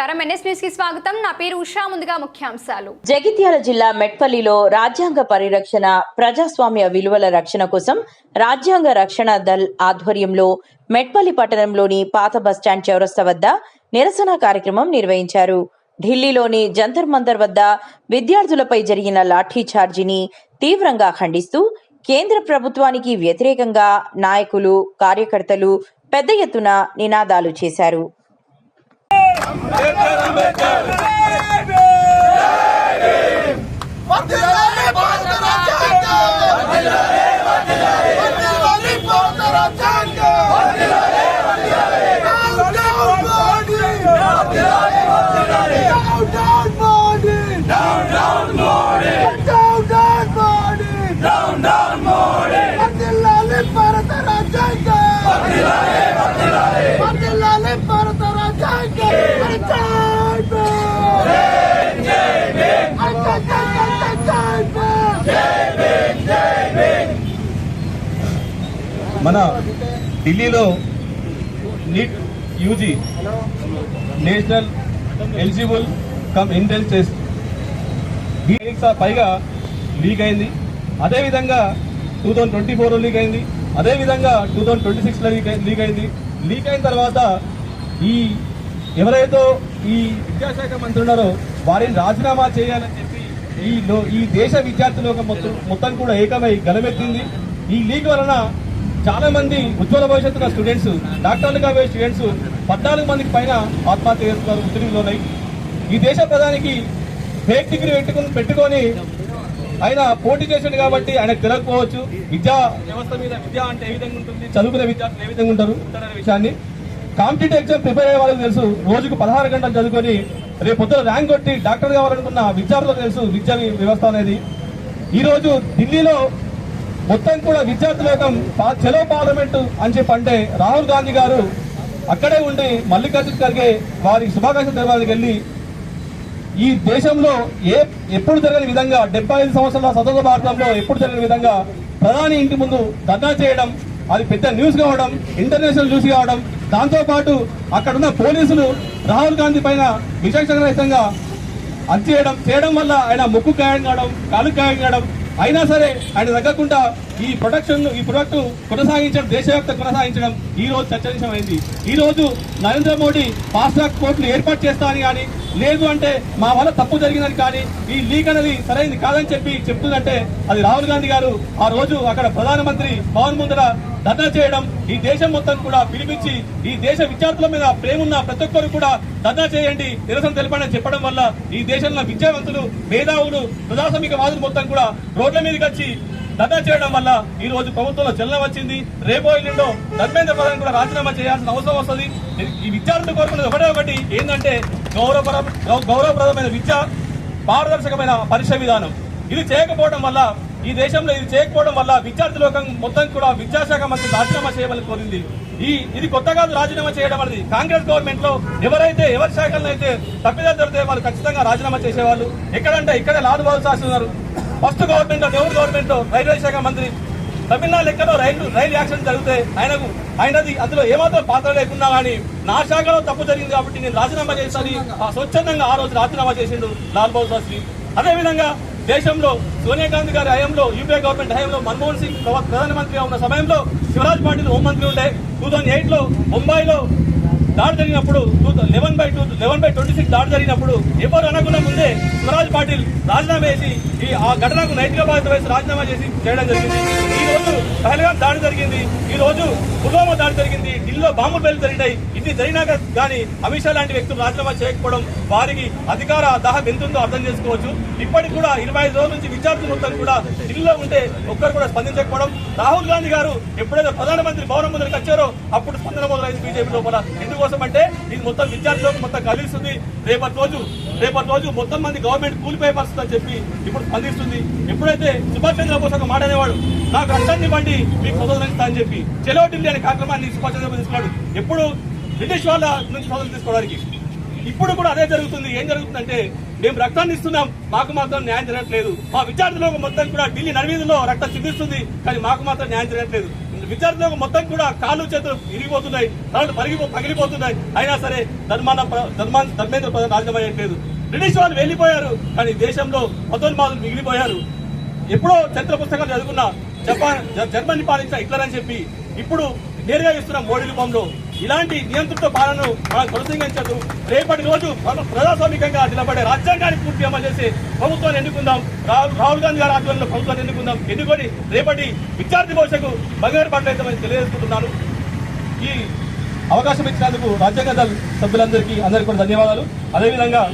నమస్కారం ఎన్ఎస్ కి స్వాగతం. నా పేరు ఉషా. ముందుగా ముఖ్యాంశాలు. జగిత్యాల జిల్లా మెట్పల్లిలో రాజ్యాంగ పరిరక్షణ, ప్రజాస్వామ్య విలువల రక్షణ కోసం రాజ్యాంగ రక్షణ దళ్ ఆధ్వర్యంలో మెట్పల్లి పట్టణంలోని పాత బస్టాండ్ చౌరస్తా వద్ద నిరసన కార్యక్రమం నిర్వహించారు. ఢిల్లీలోని జంతర్ మంతర్ వద్ద విద్యార్థులపై జరిగిన లాఠీ ఛార్జీని తీవ్రంగా ఖండిస్తూ కేంద్ర ప్రభుత్వానికి వ్యతిరేకంగా నాయకులు, కార్యకర్తలు పెద్ద ఎత్తున నినాదాలు చేశారు. మన ఢిల్లీలో NEET UG national eligible cum entrance test పైగా లీక్ అయింది. అదేవిధంగా 2024లో లీక్ అయింది. అదేవిధంగా 2026లో లీక్ అయింది. లీక్ అయిన తర్వాత ఎవరైతే ఈ విద్యాశాఖ మంత్రి ఉన్నారో వారిని రాజీనామా చేయాలని చెప్పి ఈ దేశ విద్యార్థులు మొత్తం కూడా ఏకమై గలమెత్తింది. ఈ లీక్ వలన చాలా మంది ఉజ్వల భవిష్యత్తున్న స్టూడెంట్స్, డాక్టర్లుగా పోయే స్టూడెంట్స్ 14 మందికి పైన ఆత్మహత్య చేసుకున్నారు, ఉద్యోగులున్నాయి. ఈ దేశ ప్రధానికి ఫేక్ డిగ్రీ పెట్టుకొని ఆయన పోటీ చేశాడు కాబట్టి ఆయనకు తెలియకపోవచ్చు విద్యా వ్యవస్థ మీద, విద్య అంటే ఏ విధంగా ఉంటుంది, చదువుకునే విద్యార్థులు ఏ విధంగా ఉంటారనే విషయాన్ని. కాంపిటేటివ్ ఎగ్జామ్ ప్రిపేర్ అయ్యే వాళ్ళకి తెలుసు. రోజుకు 16 గంటలు చదువుకొని రేపు పొద్దున ర్యాంక్ కొట్టి డాక్టర్ కావాలనుకున్న విద్యార్థులకు తెలుసు విద్యా వ్యవస్థ అనేది. ఈరోజు ఢిల్లీలో మొత్తం కూడా విద్యార్థుల చలో పార్లమెంటు అని చెప్పి అంటే రాహుల్ గాంధీ గారు అక్కడే ఉండి మల్లికార్జున ఖర్గే వారికి శుభాకాంక్షలు తెలవాలని వెళ్ళి ఈ దేశంలో ఎప్పుడు జరగని విధంగా 75 సంవత్సరాల స్వతంత్ర భారతంలో ఎప్పుడు జరగని విధంగా ప్రధాని ఇంటి ముందు ధర్నా చేయడం, అది పెద్ద న్యూస్ కావడం, ఇంటర్నేషనల్ న్యూస్ కావడం. దాంతోపాటు అక్కడ ఉన్న పోలీసులు రాహుల్ గాంధీ పైన విచక్షణరహితంగా చేయడం వల్ల ఆయన ముక్కు గాయం కావడం, కాలు గాయం కావడం, అయినా సరే ఆయన తగ్గకుండా ఈ ప్రొడక్ట్ కొనసాగించడం, దేశవ్యాప్తంగా కొనసాగించడం ఈ రోజు చర్చనీయమైంది. ఈ రోజు నరేంద్ర మోడీ ఫాస్ట్ ట్రాక్ కోర్టులు ఏర్పాటు చేస్తానని కానీ, లేదు అంటే మా వల్ల తప్పు జరిగిందని కానీ, ఈ లీక్ అనేది సరైనది కాదని చెప్పి చెప్తుందంటే అది రాహుల్ గాంధీ గారు ఆ రోజు అక్కడ ప్రధానమంత్రి భవన్ ముందర ధర్నా చేయడం, ఈ దేశం మొత్తం కూడా పిలిపించి ఈ దేశ విద్యార్థుల మీద ప్రేమున్న ప్రతి ఒక్కరు కూడా ధర్నా చేయండి, నిరసన తెలపండి చెప్పడం వల్ల ఈ దేశంలో విద్యావంతులు, మేధావులు, ప్రజాస్వామిక వాదులు మొత్తం కూడా రోడ్ల మీదకి వచ్చి ధర్నా చేయడం వల్ల ఈ రోజు ప్రభుత్వంలో చలనం వచ్చింది. రేపో ఎల్లుండో ధర్మేంద్ర ప్రధాన్ కూడా రాజీనామా చేయాల్సిన అవసరం వస్తుంది. ఈ విద్యార్థులు కోరుకున్నది ఒకటి ఏంటంటే గౌరవప్రదమైన విద్య, పారదర్శకమైన పరీక్ష విధానం. ఇది చేయకపోవడం వల్ల, ఈ దేశంలో ఇది చేయకపోవడం వల్ల విద్యార్థి లోకం మొత్తం కూడా విద్యాశాఖ మంత్రి రాజీనామా చేయమని కోరింది. ఇది కొత్త కాదు రాజీనామా చేయడం అనేది. కాంగ్రెస్ గవర్నమెంట్ లో ఎవరి శాఖలను అయితే తప్పిదాలు జరిగితే వాళ్ళు ఖచ్చితంగా రాజీనామా చేసేవాళ్ళు. ఎక్కడంటే ఇక్కడే లాల్ బహదూర్ శాస్త్రి ఉన్నారు. ఫస్ట్ గవర్నమెంట్ లో, నెహ్రూ గవర్నమెంట్ లో రైల్వే శాఖ మంత్రి తమిళనాడు లెక్కలో రైలు యాక్సిడెంట్ జరిగితే ఆయనది అందులో ఏమాత్రం పాత్ర లేకున్నా కానీ నా శాఖలో తప్పు జరిగింది కాబట్టి నేను రాజీనామా చేశాను స్వచ్ఛందంగా ఆ రోజు రాజీనామా చేసిండు లాల్ బహదూర్ శాస్త్రి. అదేవిధంగా దేశంలో సోనియా గాంధీ గారి హయాంలో, యూపీఏ గవర్నమెంట్ హయాంలో మన్మోహన్ సింగ్ ప్రధానమంత్రిగా ఉన్న సమయంలో శివరాజ్ పాటిల్ హోంమంత్రి ఉండే. 2008లో ముంబైలో దాడి జరిగినప్పుడు 11/26 దాడి జరిగినప్పుడు ఎవరు అనకుండా ముందే శివరాజ్ పాటిల్ రాజీనామా చేసి ఆ ఘటనకు నైతిక బాధ్యత వేసి రాజీనామా చేసి చేయడం జరిగింది. ఈ రోజు పహల్గాం దాడి జరిగింది, ఈ రోజు పుల్వామా దాడి జరిగింది, ఢిల్లీలో బాంబులు బయలు జరిగినాయి. ఇది జరిగినాక కానీ అమిత్ షా లాంటి వ్యక్తులు రాజీనామా చేయకపోవడం వారికి అధికార దాహం ఎంతుందో అర్థం చేసుకోవచ్చు. ఇప్పటికి కూడా 25 రోజుల నుంచి విద్యార్థులు మొత్తం కూడా ఢిల్లీలో ఉంటే ఒక్కరు కూడా స్పందించకపోవడం. రాహుల్ గాంధీ గారు ఎప్పుడైతే ప్రధానమంత్రి భవనం ముందరికి వచ్చారో అప్పుడు స్పందన మొదలైంది బీజేపీ లోపల. ఎందుకోసం అంటే ఇది మొత్తం విద్యార్థులకు మొత్తం కలిగిస్తుంది. రేపటి రోజు మొత్తం మంది గవర్నమెంట్ కూలిపోయే పరిస్థితి అని చెప్పి ఇప్పుడు స్పందిస్తుంది. ఎప్పుడైతే సుభాష్ చంద్రబోస్ ఒక మాట అనేవాడు, నాకు రక్షణ ఇవ్వండి మీకు స్వతంత్రం ఇస్తా అని చెప్పి చలో ఢిల్లీ అనే కార్యక్రమాన్ని సుభాష్ చంద్రబోస్ తీసుకున్నాడు. ఎప్పుడు బ్రిటిష్ వాళ్ళ నుంచి స్వతంత్రం తీసుకోవడానికి. ఇప్పుడు కూడా అదే జరుగుతుంది. ఏం జరుగుతుందంటే మేము రక్తాన్ని ఇస్తున్నాం, మాకు మాత్రం న్యాయం జరగట్లేదు. మా విద్యార్థులకు మొత్తం కూడా ఢిల్లీ నడివీధుల్లో రక్తం చిందిస్తుంది, కానీ మాకు మాత్రం న్యాయం జరగట్లేదు. విద్యార్థులకు మొత్తం కూడా కాళ్ళు చేతులు ఇరిగిపోతున్నాయి, కాళ్ళు పగిలిపోతున్నాయి. అయినా సరే ధర్మేంద్ర ప్రధాన్ రాజీనామా చేయట్లేదు. బ్రిటిష్ వాళ్ళు వెళ్లిపోయారు, కానీ దేశంలో మతోన్మాదులు మిగిలిపోయారు. ఎప్పుడో చరిత్ర పుస్తకాలు చదువుకున్న జర్మనీ పాలించిన హిట్లర్ అని చెప్పి ఇప్పుడు నేరుగా ఇస్తున్న మోడీ రూపంలో ఇలాంటి నియంత్రిత పాలనను మనం కొనసాగించదు. రేపటి రోజు ప్రజాస్వామికంగా నిలబడే రాజ్యాంగాన్ని పూర్తి అమలు చేసే ప్రభుత్వాన్ని ఎన్నుకుందాం. రాహుల్ గాంధీ గారి ఆధ్వర్యంలో ప్రభుత్వాన్ని ఎన్నుకొని రేపటి విద్యార్థి భవిష్యత్తు బంగారు పట్లయితామని తెలియజేసుకుంటున్నాను. ఈ అవకాశం ఇచ్చినందుకు రాజ్యాంగ దళ సభ్యులందరికీ కూడా ధన్యవాదాలు. అదేవిధంగా